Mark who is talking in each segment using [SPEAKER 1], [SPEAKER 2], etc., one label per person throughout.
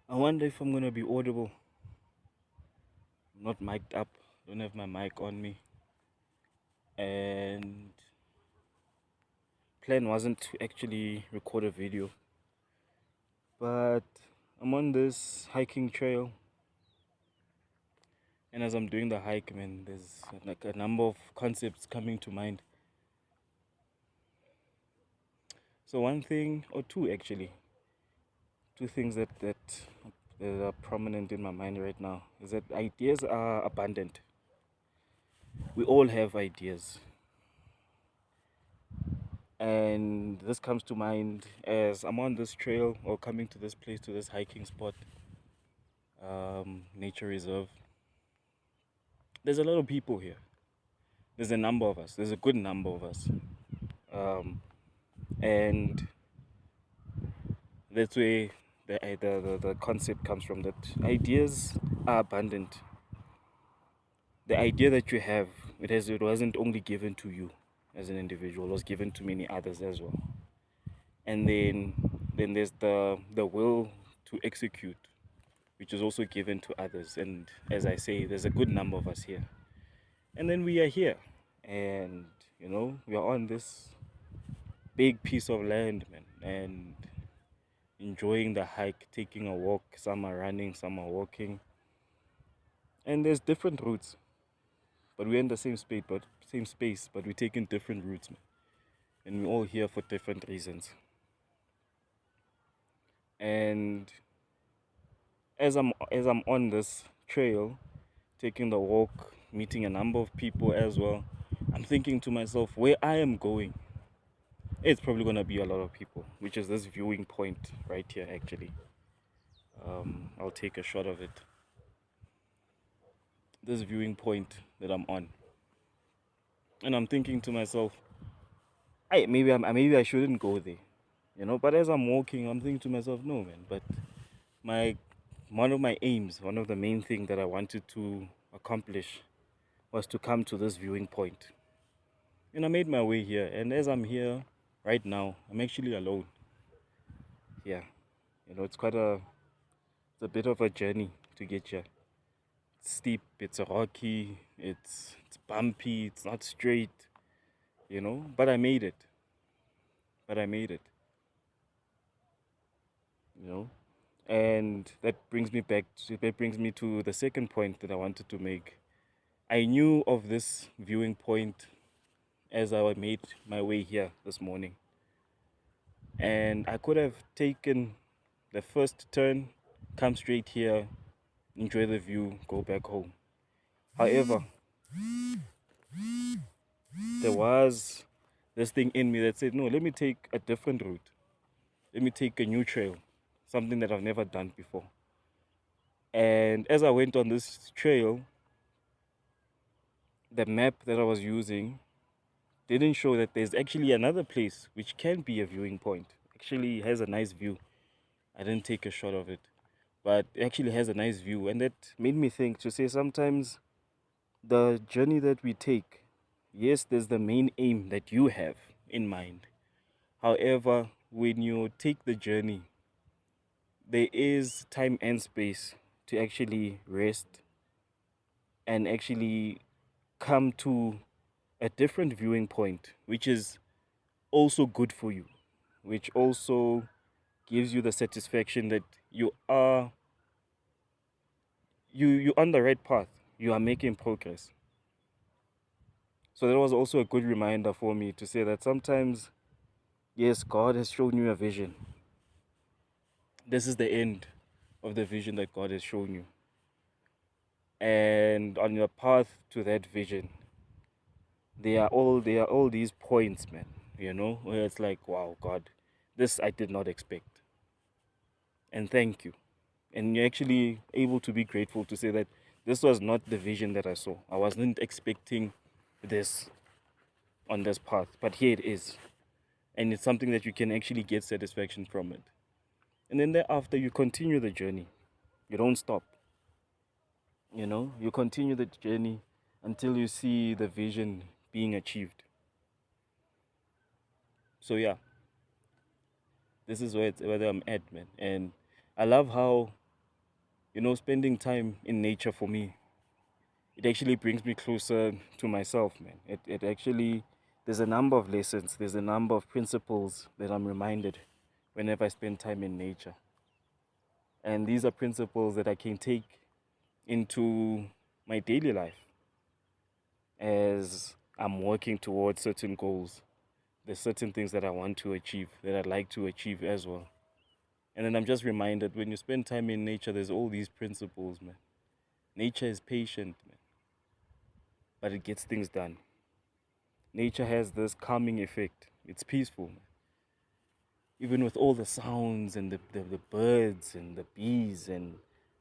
[SPEAKER 1] I wonder if I'm gonna be audible. I'm not mic'd up, don't have my mic on me. And plan wasn't to actually record a video, but I'm on this hiking trail, and as I'm doing the hike, man, there's like a number of concepts coming to mind. So one thing, or two actually, two things that are prominent in my mind right now is that ideas are abundant. We all have ideas, and this comes to mind as I'm on this trail or coming to this place, to this hiking spot, nature reserve. There's a lot of people here. There's a number of us. There's a good number of us, and that's where the concept comes from. That ideas are abundant. The idea that you have, it wasn't only given to you as an individual. It was given to many others as well. And then there's the will to execute, which is also given to others. And as I say, there's a good number of us here. And then we are here, and we are on this big piece of land, man, and enjoying the hike, taking a walk. Some are running, some are walking, and there's different routes, but we're in the same space, but we're taking different routes, man. And we're all here for different reasons. And as I'm on this trail, taking the walk, meeting a number of people as well, I'm thinking to myself, where I am going, it's probably gonna be a lot of people, which is this viewing point right here. Actually, I'll take a shot of it. This viewing point that I'm on, and I'm thinking to myself, I maybe I shouldn't go there. But as I'm walking, I'm thinking to myself, no, man. But my one of my aims, one of the main thing that I wanted to accomplish was to come to this viewing point. And I made my way here. And as I'm here right now, I'm actually alone. Yeah. It's a bit of a journey to get here. It's steep, it's rocky, it's bumpy, it's not straight. But I made it. But I made it, you know. And that brings me to the second point that I wanted to make. I knew of this viewing point as I made my way here this morning. And I could have taken the first turn, come straight here, enjoy the view, go back home. However, there was this thing in me that said, no, let me take a different route. Let me take a new trail, something that I've never done before. And as I went on this trail, the map that I was using didn't show that there's actually another place which can be a viewing point. Actually has a nice view. I didn't take a shot of it, but it actually has a nice view. And that made me think to say sometimes the journey that we take, yes, there's the main aim that you have in mind. However, when you take the journey, there is time and space to actually rest and actually come to a different viewing point, which is also good for you, which also gives you the satisfaction that you're on the right path, you are making progress. So that was also a good reminder for me to say that sometimes, yes, God has shown you a vision. This is the end of the vision that God has shown you. And on your path to that vision, there are all these points, man, where it's like, wow, God, this I did not expect. And thank you. And you're actually able to be grateful to say that this was not the vision that I saw. I wasn't expecting this on this path, but here it is. And it's something that you can actually get satisfaction from it. And then thereafter, you continue the journey. You don't stop. You continue the journey until you see the vision being achieved. So yeah, this is where I'm at, man. And I love how You know, spending time in nature for me, it actually brings me closer to myself, man. It actually, there's a number of lessons, there's a number of principles that I'm reminded whenever I spend time in nature. And these are principles that I can take into my daily life as I'm working towards certain goals. There's certain things that I want to achieve, that I'd like to achieve as well. And then I'm just reminded when you spend time in nature, there's all these principles, man. Nature is patient, man, but it gets things done. Nature has this calming effect. It's peaceful, man. Even with all the sounds and the birds and the bees and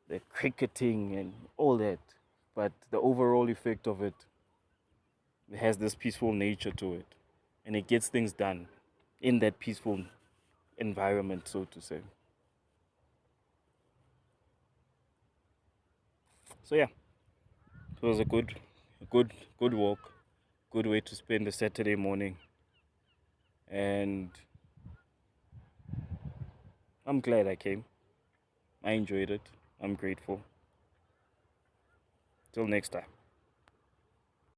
[SPEAKER 1] the cricketing and all that. But the overall effect of it, it has this peaceful nature to it. And it gets things done in that peaceful environment, so to say. So yeah, it was a good walk, good way to spend a Saturday morning. And I'm glad I came. I enjoyed it. I'm grateful. Till next time.